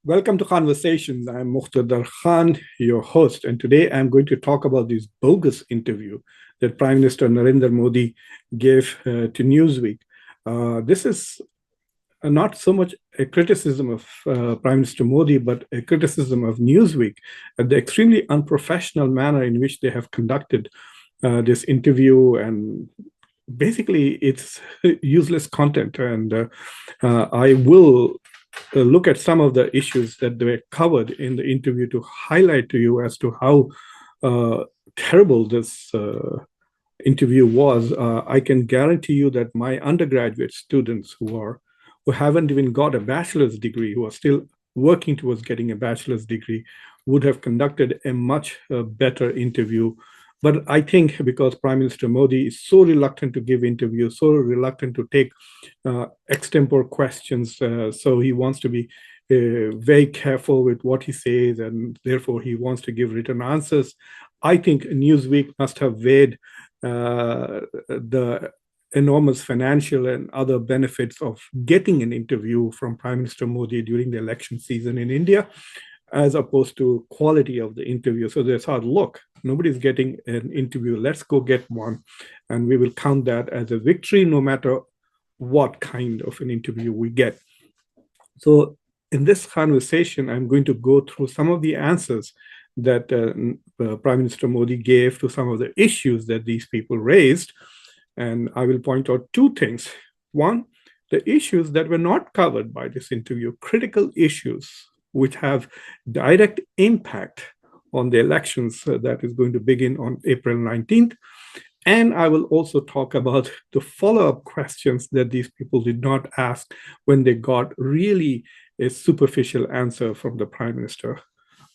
Welcome to Conversations. I'm Muqtedar Khan, your host, and today I'm going to talk about this bogus interview that Prime Minister Narendra Modi gave to Newsweek. This is not so much a criticism of Prime Minister Modi, but a criticism of Newsweek at the extremely unprofessional manner in which they have conducted this interview, and basically it's useless content. And I will look at some of the issues that were covered in the interview to highlight to you as to how terrible this interview was. I can guarantee you that my undergraduate students who haven't even got a bachelor's degree, who are still working towards getting a bachelor's degree, would have conducted a much better interview. But I think because Prime Minister Modi is so reluctant to give interviews, so reluctant to take extempore questions, so he wants to be very careful with what he says, and therefore he wants to give written answers. I think Newsweek must have weighed the enormous financial and other benefits of getting an interview from Prime Minister Modi during the election season in India, as opposed to quality of the interview. So they thought, look, nobody's getting an interview. Let's go get one. And we will count that as a victory, no matter what kind of an interview we get. So in this conversation, I'm going to go through some of the answers that Prime Minister Modi gave to some of the issues that these people raised. And I will point out two things. One, the issues that were not covered by this interview, critical issues which have direct impact on the elections that is going to begin on April 19th. And I will also talk about the follow-up questions that these people did not ask when they got really a superficial answer from the Prime Minister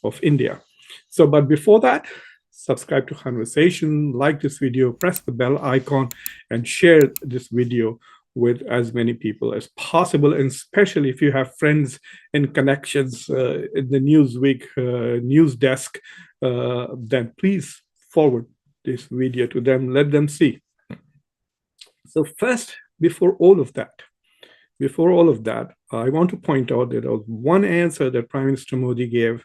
of India. So, but before that, subscribe to Conversation, like this video, press the bell icon, and share this video with as many people as possible, and especially if you have friends and connections in the Newsweek news desk, then please forward this video to them, let them see. So first, before all of that, I want to point out that there was one answer that Prime Minister Modi gave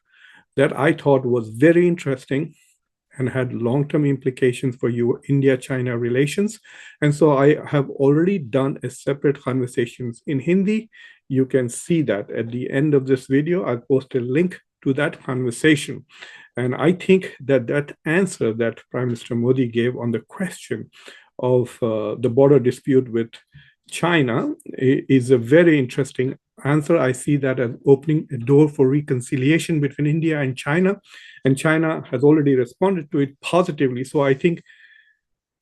that I thought was very interesting and had long-term implications for India-China relations. And so I have already done a separate Conversations in Hindi. You can see that at the end of this video. I'll post a link to that conversation. And I think that that answer that Prime Minister Modi gave on the question of the border dispute with China is a very interesting answer. I see that as opening a door for reconciliation between India and China has already responded to it positively. So I think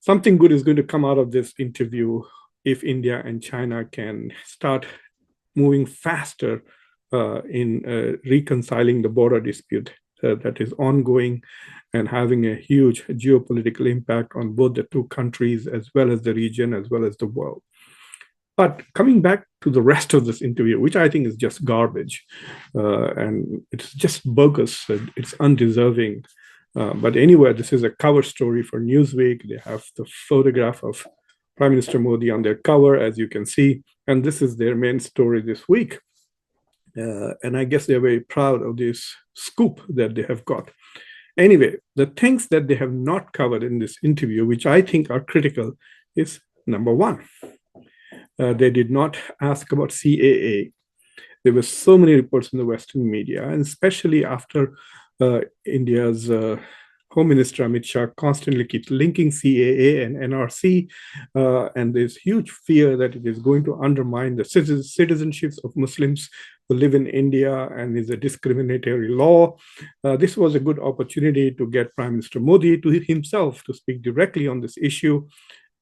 something good is going to come out of this interview if India and China can start moving faster in reconciling the border dispute that is ongoing and having a huge geopolitical impact on both the two countries, as well as the region, as well as the world. But coming back to the rest of this interview, which I think is just garbage, and it's just bogus, it's undeserving. But anyway, this is a cover story for Newsweek. They have the photograph of Prime Minister Modi on their cover, as you can see, and this is their main story this week. And I guess they're very proud of this scoop that they have got. Anyway, the things that they have not covered in this interview, which I think are critical, is number one. They did not ask about CAA. There were so many reports in the Western media, and especially after India's Home Minister Amit Shah constantly keeps linking CAA and NRC, and there's huge fear that it is going to undermine the citizenships of Muslims who live in India and is a discriminatory law. This was a good opportunity to get Prime Minister Modi to himself to speak directly on this issue.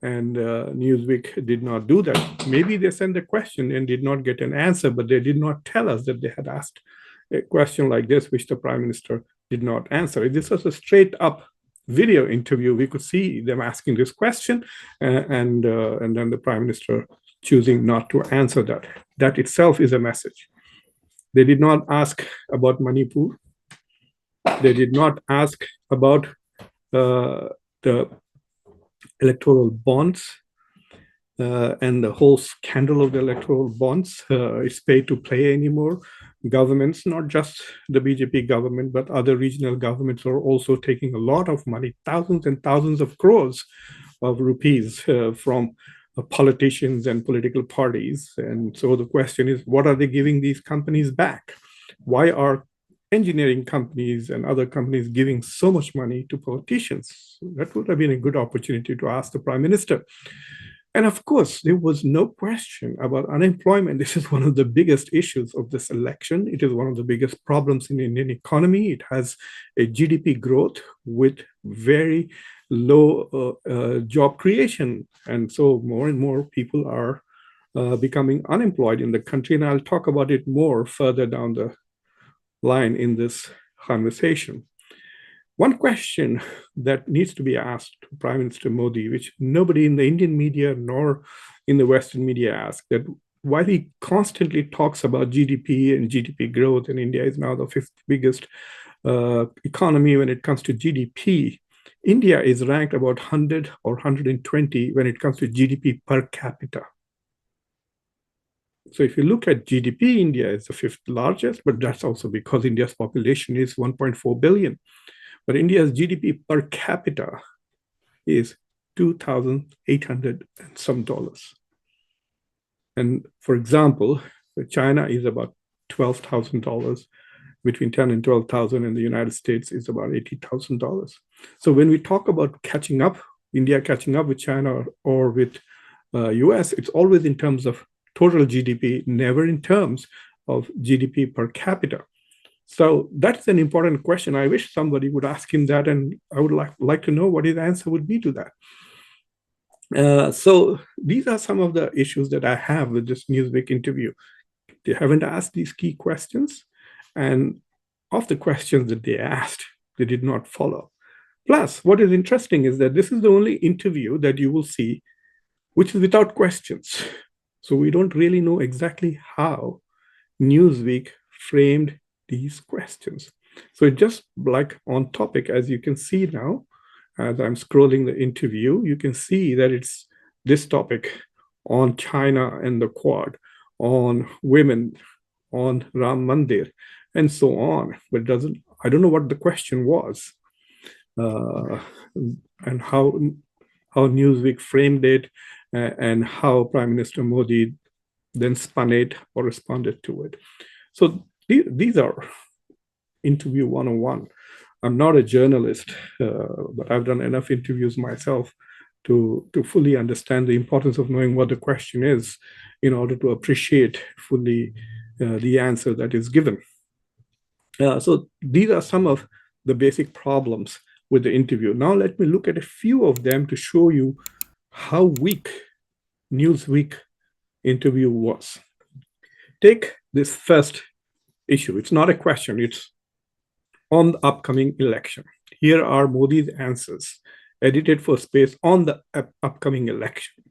And Newsweek did not do that. Maybe they sent a question and did not get an answer, but they did not tell us that they had asked a question like this, which the Prime Minister did not answer. If this was a straight up video interview, we could see them asking this question and then the Prime Minister choosing not to answer that. That itself is a message. They did not ask about Manipur. They did not ask about the electoral bonds and the whole scandal of the electoral bonds. It's pay to play anymore. governments, not just the BJP government, but other regional governments are also taking a lot of money, thousands and thousands of crores of rupees from politicians and political parties. And so the question is, what are they giving these companies back? Why are engineering companies and other companies giving so much money to politicians? That would have been a good opportunity to ask the Prime Minister. And of course, there was no question about unemployment. This is one of the biggest issues of this election. It is one of the biggest problems in the Indian economy. It has a GDP growth with very low job creation. And so more and more people are becoming unemployed in the country. And I'll talk about it more further down the line in this conversation. One question that needs to be asked to Prime Minister Modi, which nobody in the Indian media nor in the Western media ask, that while he constantly talks about GDP and GDP growth, and India is now the fifth biggest economy when it comes to GDP, India is ranked about 100 or 120 when it comes to GDP per capita. So if you look at GDP, India is the fifth largest, but that's also because India's population is 1.4 billion. But India's GDP per capita is 2,800 and some dollars. And for example, China is about $12,000, between 10 and 12,000, and the United States is about $80,000. So when we talk about catching up, India catching up with China or with US, it's always in terms of total GDP, never in terms of GDP per capita. So that's an important question. I wish somebody would ask him that, and I would like to know what his answer would be to that. So these are some of the issues that I have with this Newsweek interview. They haven't asked these key questions, and of the questions that they asked, they did not follow. Plus, what is interesting is that this is the only interview that you will see which is without questions. So we don't really know exactly how Newsweek framed these questions. So just like on topic, as you can see now, as I'm scrolling the interview, you can see that it's this topic on China and the Quad, on women, on Ram Mandir, and so on. But I don't know what the question was, and how Newsweek framed it, and how Prime Minister Modi then spun it or responded to it. So these are interview 101. I'm not a journalist, but I've done enough interviews myself to fully understand the importance of knowing what the question is in order to appreciate fully the answer that is given. So these are some of the basic problems with the interview. Now let me look at a few of them to show you how weak Newsweek interview was. Take this first issue. It's not a question, it's on the upcoming election. Here are Modi's answers, edited for space on the upcoming election.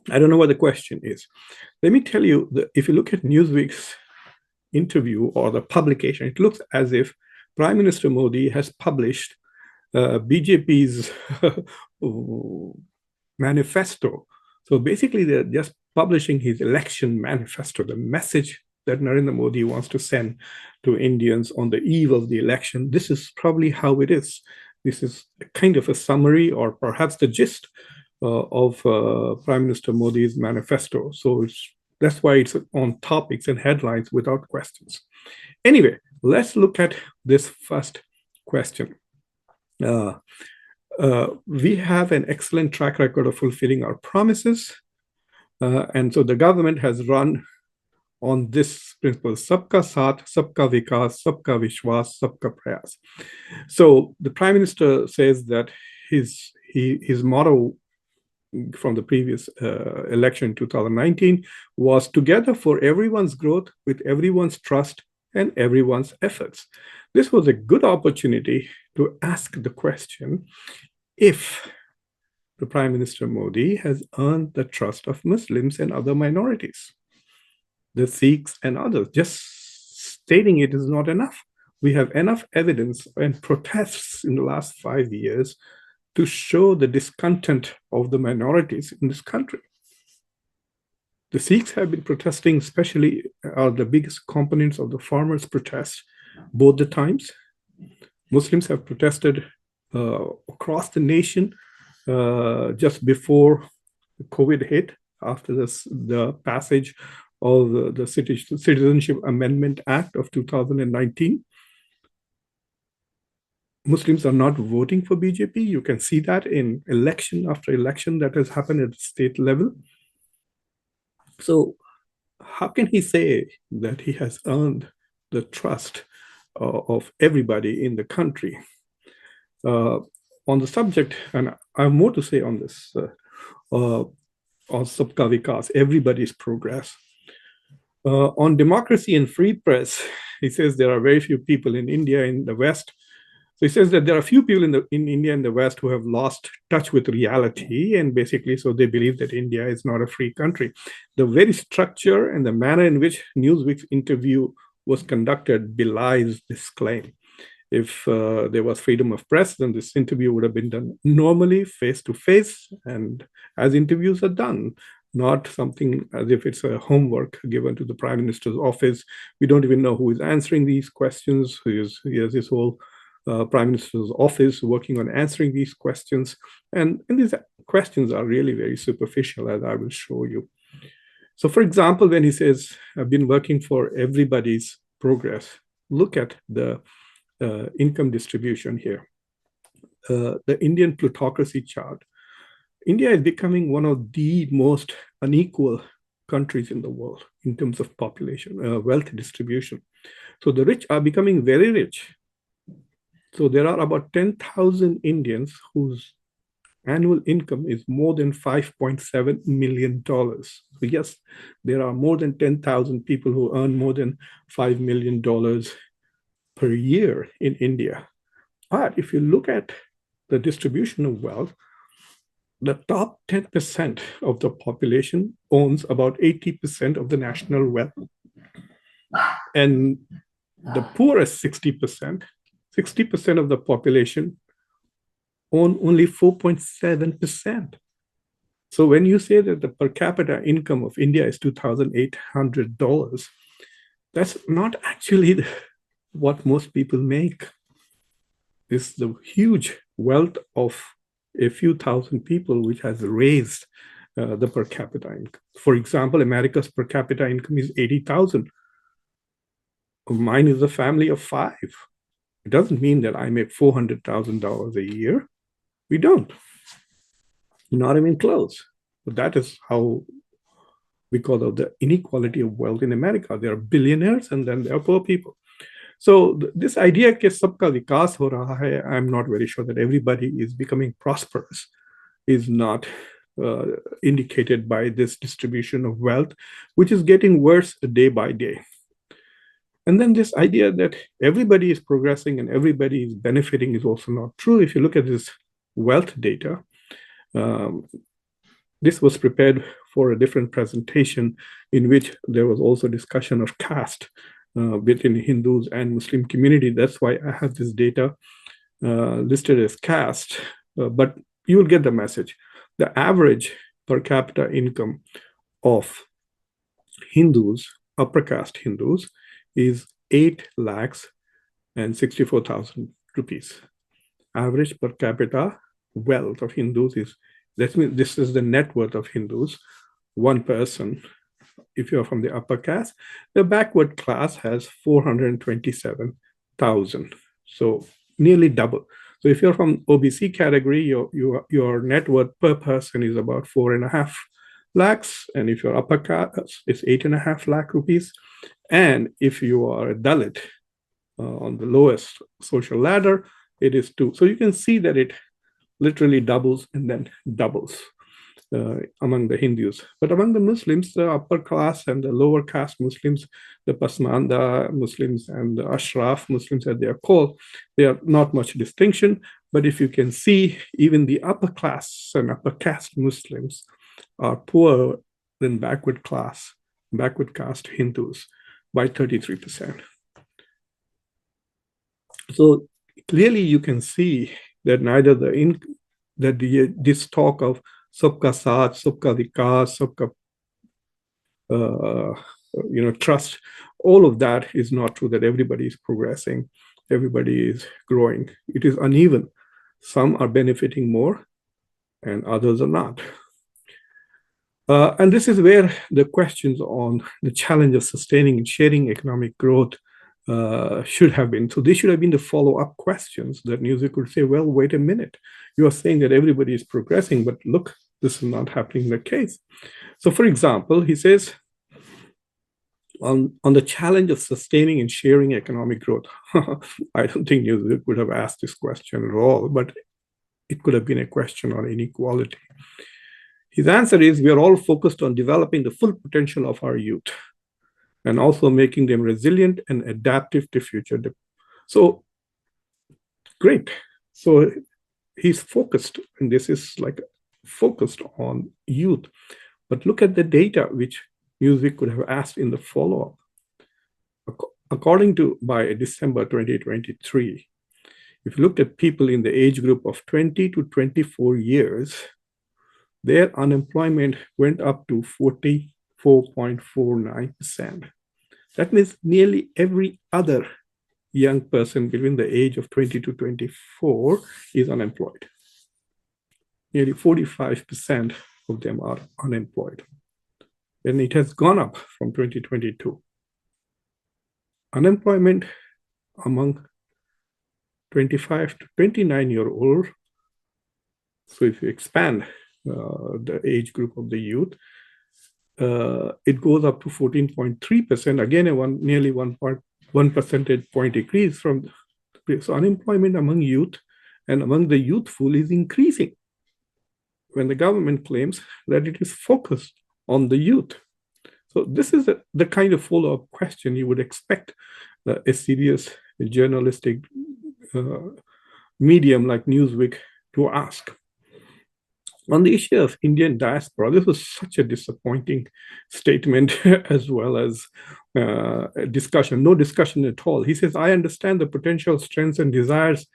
I don't know what the question is. Let me tell you, if you look at Newsweek's interview or the publication, it looks as if Prime Minister Modi has published BJP's manifesto. So basically, they're just publishing his election manifesto, the message that Narendra Modi wants to send to Indians on the eve of the election. This is probably how it is. This is kind of a summary or perhaps the gist of Prime Minister Modi's manifesto. So that's why it's on topics and headlines without questions. Anyway, let's look at this first question. We have an excellent track record of fulfilling our promises. And so the government has run on this principle, Sabka Saath, Sabka Vikas, Sabka Vishwas, Sabka Prayas. So the Prime Minister says that his motto from the previous election in 2019 was together for everyone's growth with everyone's trust and everyone's efforts. This was a good opportunity to ask the question if the Prime Minister Modi has earned the trust of Muslims and other minorities, the Sikhs and others. Just stating it is not enough. We have enough evidence and protests in the last 5 years to show the discontent of the minorities in this country. The Sikhs have been protesting, especially are the biggest components of the farmers' protest, both the times. Muslims have protested across the nation just before COVID hit, after the passage of the Citizenship Amendment Act of 2019. Muslims are not voting for BJP. You can see that in election after election that has happened at the state level. So how can he say that he has earned the trust of everybody in the country? On the subject, and I have more to say on this, on Sabka Vikas, everybody's progress. On democracy and free press, he says there are very few people in India, in the West. So he says that there are few people in India and the West who have lost touch with reality, and basically, so they believe that India is not a free country. The very structure and the manner in which Newsweek's interview was conducted belies this claim. If there was freedom of press, then this interview would have been done normally, face to face, and as interviews are done, not something as if it's a homework given to the Prime Minister's office. We don't even know who is answering these questions. He has his whole Prime Minister's office working on answering these questions. And these questions are really very superficial, as I will show you. So, for example, when he says, I've been working for everybody's progress, look at the income distribution here. The Indian plutocracy chart. India is becoming one of the most unequal countries in the world in terms of population, wealth distribution. So the rich are becoming very rich. So there are about 10,000 Indians whose annual income is more than $5.7 million. So yes, there are more than 10,000 people who earn more than $5 million per year in India. But if you look at the distribution of wealth, the top 10% of the population owns about 80% of the national wealth. And the poorest 60% of the population own only 4.7%. So when you say that the per capita income of India is $2,800, that's not actually what most people make. It's the huge wealth of a few thousand people which has raised the per capita income. For example, America's per capita income is 80,000. Mine is a family of 5. It doesn't mean that I make $400,000 a year. We don't. Not even close. But that is how, because of the inequality of wealth in America, there are billionaires and then there are poor people. So this idea that sabka vikas ho raha hai, I'm not very sure that everybody is becoming prosperous, is not indicated by this distribution of wealth, which is getting worse day by day. And then this idea that everybody is progressing and everybody is benefiting is also not true. If you look at this wealth data, this was prepared for a different presentation in which there was also discussion of caste within Hindus and Muslim community. That's why I have this data listed as caste, but you will get the message. The average per capita income of Hindus, upper caste Hindus, is 8,64,000 rupees. Average per capita wealth of Hindus is, that means this is the net worth of Hindus, one person. If you're from the upper caste, the backward class has 427,000. So nearly double. So if you're from OBC category, your net worth per person is about 4.5 lakhs. And if you're upper caste, it's 8.5 lakh rupees. And if you are a Dalit on the lowest social ladder, it is 2. So you can see that it literally doubles and then doubles among the Hindus. But among the Muslims, the upper class and the lower caste Muslims, the Pasmanda Muslims and the Ashraf Muslims, as they are called, there are not much distinction. But if you can see, even the upper class and upper caste Muslims are poorer than backward caste Hindus by 33%. So clearly you can see that neither this talk of sabka saath, sabka vikas, sabka uh, trust. All of that is not true, that everybody is progressing, everybody is growing. It is uneven. Some are benefiting more and others are not. And this is where the questions on the challenge of sustaining and sharing economic growth should have been. So these should have been the follow-up questions that Newsweek could say, well, wait a minute. You are saying that everybody is progressing, but look, this is not happening in the case. So for example, he says, on the challenge of sustaining and sharing economic growth, I don't think Newsweek would have asked this question at all, but it could have been a question on inequality. His answer is, we are all focused on developing the full potential of our youth and also making them resilient and adaptive to future. So, great. So he's focused, and this is like focused on youth. But look at the data which Newsweek could have asked in the follow-up. According to, by December 2023, if you looked at people in the age group of 20 to 24 years, their unemployment went up to 44.49%. That means nearly every other young person between the age of 20 to 24 is unemployed. Nearly 45% of them are unemployed. And it has gone up from 2022. Unemployment among 25 to 29-year-old, so if you expand the age group of the youth, it goes up to 14.3%. Again, nearly 1 percentage point increase from. So unemployment among youth and among the youthful is increasing when the government claims that it is focused on the youth. So this is the kind of follow-up question you would expect a serious journalistic medium like Newsweek to ask. On the issue of Indian diaspora, this was such a disappointing statement as well as discussion, no discussion at all. He says, I understand the potential strengths and desires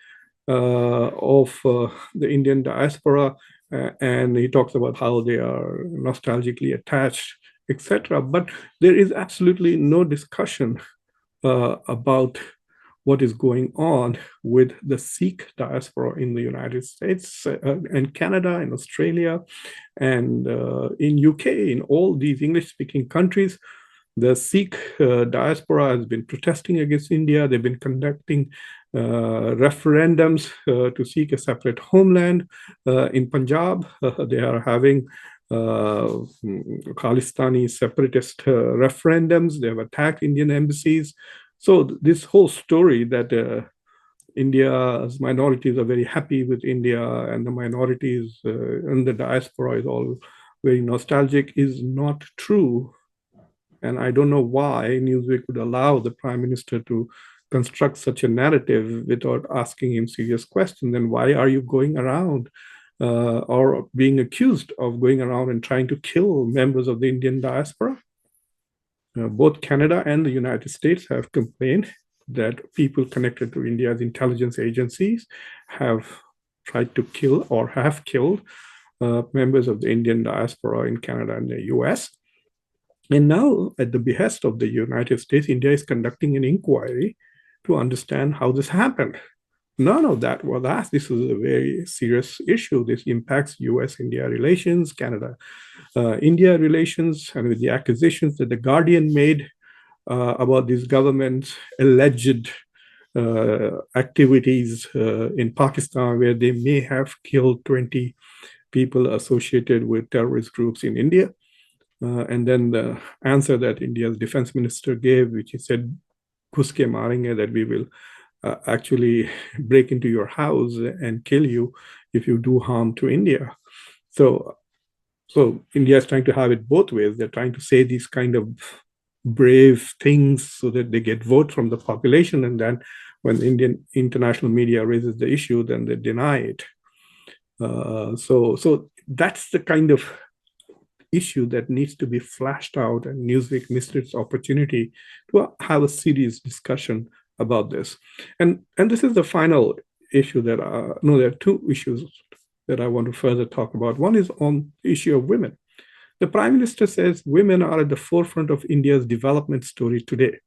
of the Indian diaspora, and he talks about how they are nostalgically attached, etc. But there is absolutely no discussion about what is going on with the Sikh diaspora in the United States and Canada and Australia and in UK, in all these English-speaking countries. The Sikh diaspora has been protesting against India. They've been conducting referendums to seek a separate homeland. In Punjab, they are having Khalistani separatist referendums. They have attacked Indian embassies. So this whole story that India's minorities are very happy with India and the minorities and the diaspora is all very nostalgic is not true. And I don't know why Newsweek would allow the Prime Minister to construct such a narrative without asking him serious questions. Then why are you going around or being accused of going around and trying to kill members of the Indian diaspora? Both Canada and the United States have complained that people connected to India's intelligence agencies have tried to kill or have killed members of the Indian diaspora in Canada and the US. And now, at the behest of the United States, India is conducting an inquiry to understand how this happened. None of that was asked. This is a very serious issue. This impacts US-India relations, Canada-India relations, and with the accusations that the Guardian made about this government's alleged activities in Pakistan, where they may have killed 20 people associated with terrorist groups in India. And then the answer that India's defense minister gave, which he said, "Ghuske marenge," that we will actually break into your house and kill you if you do harm to India. So India is trying to have it both ways. They're trying to say these kind of brave things so that they get vote from the population, and then when the Indian international media raises the issue, then they deny it. So that's the kind of issue that needs to be flashed out, and Newsweek missed its opportunity to have a serious discussion about this. And this is the final issue that, there are two issues that I want to further talk about. One is on the issue of women. The Prime Minister says women are at the forefront of India's development story today.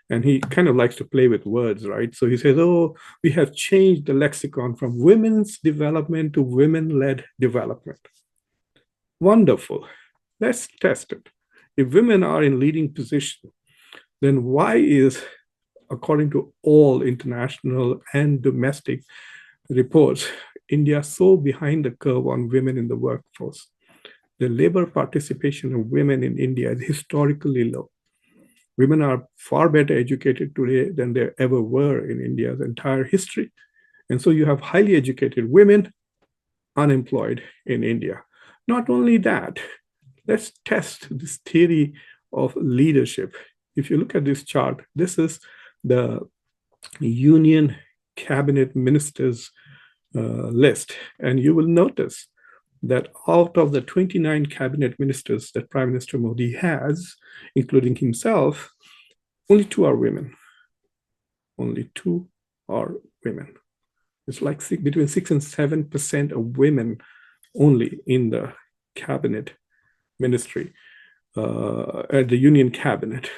And he kind of likes to play with words, right? So he says, oh, we have changed the lexicon from women's development to women-led development. Wonderful. Let's test it. If women are in leading position, then why is, according to all international and domestic reports, India so behind the curve on women in the workforce? The labor participation of women in India is historically low. Women are far better educated today than they ever were in India's entire history. And so you have highly educated women unemployed in India. Not only that, let's test this theory of leadership. If you look at this chart, this is the Union Cabinet Ministers list. And you will notice that out of the 29 cabinet ministers that Prime Minister Modi has, including himself, only 2 are women. Only 2 are women. It's like between 6 and 7% of women only in the cabinet ministry, at the union cabinet.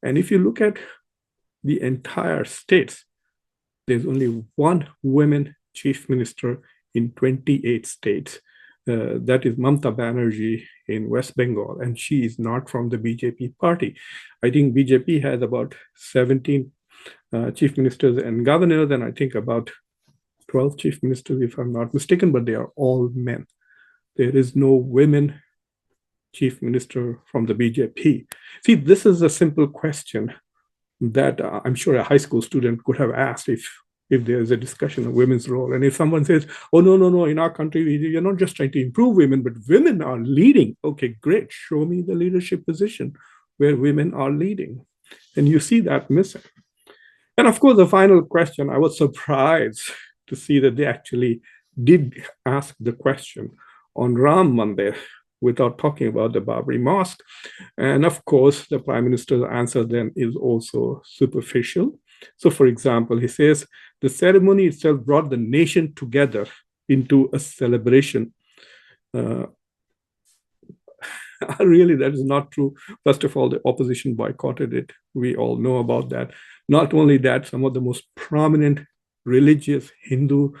And if you look at the entire states, there's only 1 woman chief minister in 28 states. That is Mamata Banerjee in West Bengal, and she is not from the BJP party. I think BJP has about 17 chief ministers and governors, and I think about 12 chief ministers, if I'm not mistaken, but they are all men. There is no women chief minister from the BJP. See, this is a simple question that I'm sure a high school student could have asked if there's a discussion of women's role. And if someone says, oh, no, in our country, you're not just trying to improve women, but women are leading. Okay, great. Show me the leadership position where women are leading. And you see that missing. And of course, the final question, I was surprised to see that they actually did ask the question on Ram Mandir without talking about the Babri Mosque. And of course, the Prime Minister's answer then is also superficial. So, for example, he says, the ceremony itself brought the nation together into a celebration. Really, that is not true. First of all, the opposition boycotted it. We all know about that. Not only that, some of the most prominent religious Hindu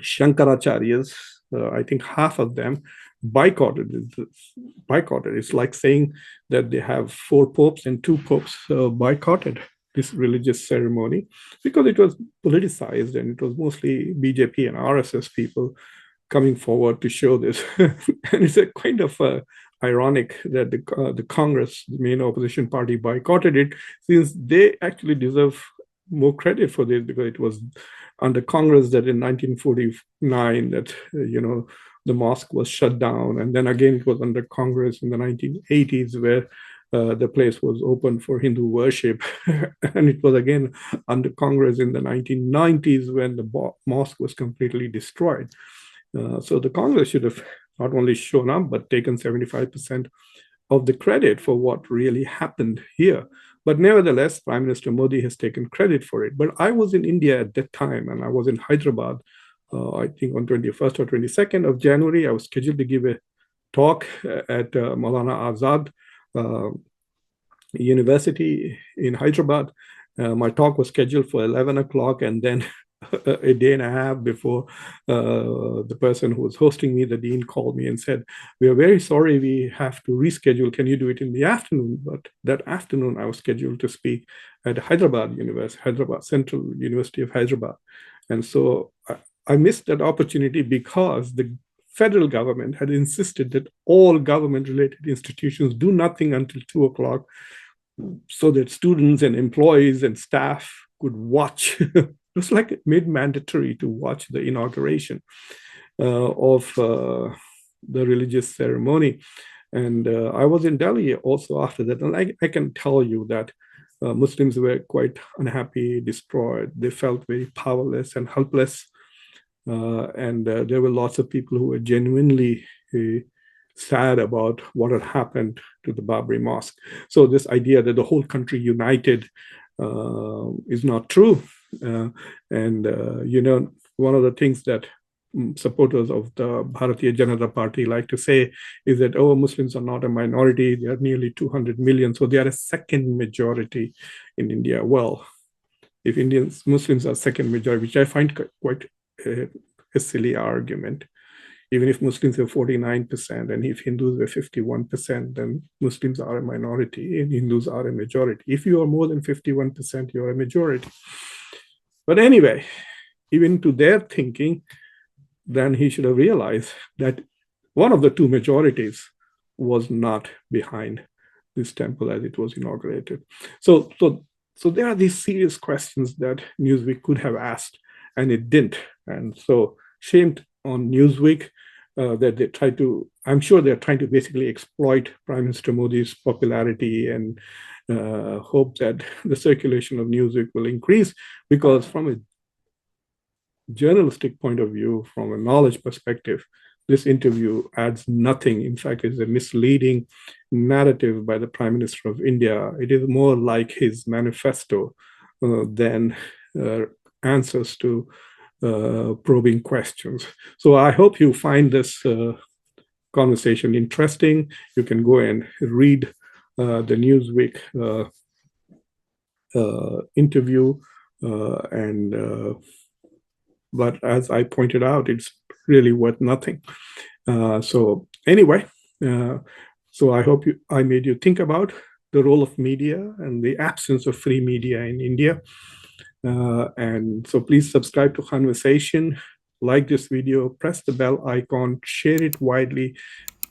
Shankaracharyas, I think half of them boycotted it. It's like saying that they have 4 popes and 2 popes boycotted this religious ceremony because it was politicized and it was mostly BJP and RSS people coming forward to show this. And it's a kind of ironic that the Congress, the main opposition party, boycotted it, since they actually deserve more credit for this, because it was under Congress that in 1949 that the mosque was shut down, and then again it was under Congress in the 1980s where the place was open for Hindu worship, and it was again under Congress in the 1990s when the mosque was completely destroyed. So the Congress should have not only shown up but taken 75% of the credit for what really happened here. But nevertheless, Prime Minister Modi has taken credit for it. But I was in India at that time, and I was in Hyderabad, I think on 21st or 22nd of January. I was scheduled to give a talk at Maulana Azad University in Hyderabad. My talk was scheduled for 11 o'clock, and then a day and a half before, the person who was hosting me, the dean, called me and said, we are very sorry, we have to reschedule. Can you do it in the afternoon? But that afternoon, I was scheduled to speak at Hyderabad University, Hyderabad Central University of Hyderabad. And so I missed that opportunity because the federal government had insisted that all government-related institutions do nothing until 2 o'clock so that students and employees and staff could watch. It was like made mandatory to watch the inauguration of the religious ceremony. And I was in Delhi also after that. And I can tell you that Muslims were quite unhappy, destroyed. They felt very powerless and helpless. And there were lots of people who were genuinely sad about what had happened to the Babri Mosque. So this idea that the whole country united is not true. One of the things that supporters of the Bharatiya Janata Party like to say is that, oh, Muslims are not a minority. They are nearly 200 million. So they are a second majority in India. Well, if Muslims are second majority, which I find quite a silly argument. Even if Muslims are 49% and if Hindus were 51%, then Muslims are a minority and Hindus are a majority. If you are more than 51%, you're a majority. But anyway, even to their thinking, then he should have realized that one of the two majorities was not behind this temple as it was inaugurated. So there are these serious questions that Newsweek could have asked, and it didn't. And so shame on Newsweek that they try to, I'm sure they're trying to basically exploit Prime Minister Modi's popularity and hope that the circulation of Newsweek will increase, because from a journalistic point of view, from a knowledge perspective, this interview adds nothing. In fact, it's a misleading narrative by the Prime Minister of India. It is more like his manifesto than answers to probing questions. So I hope you find this conversation interesting. You can go and read the Newsweek interview but as I pointed out, it's really worth nothing. So anyway, so I hope I made you think about the role of media and the absence of free media in India. And so please subscribe to Khanversation, like this video, press the bell icon, share it widely.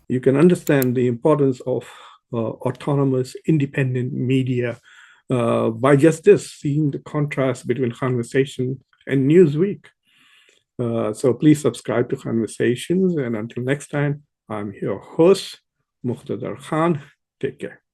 You can understand the importance of autonomous, independent media by just this, seeing the contrast between Khanversation and Newsweek. So please subscribe to Khanversations. And until next time, I'm your host, Muqtedar Khan. Take care.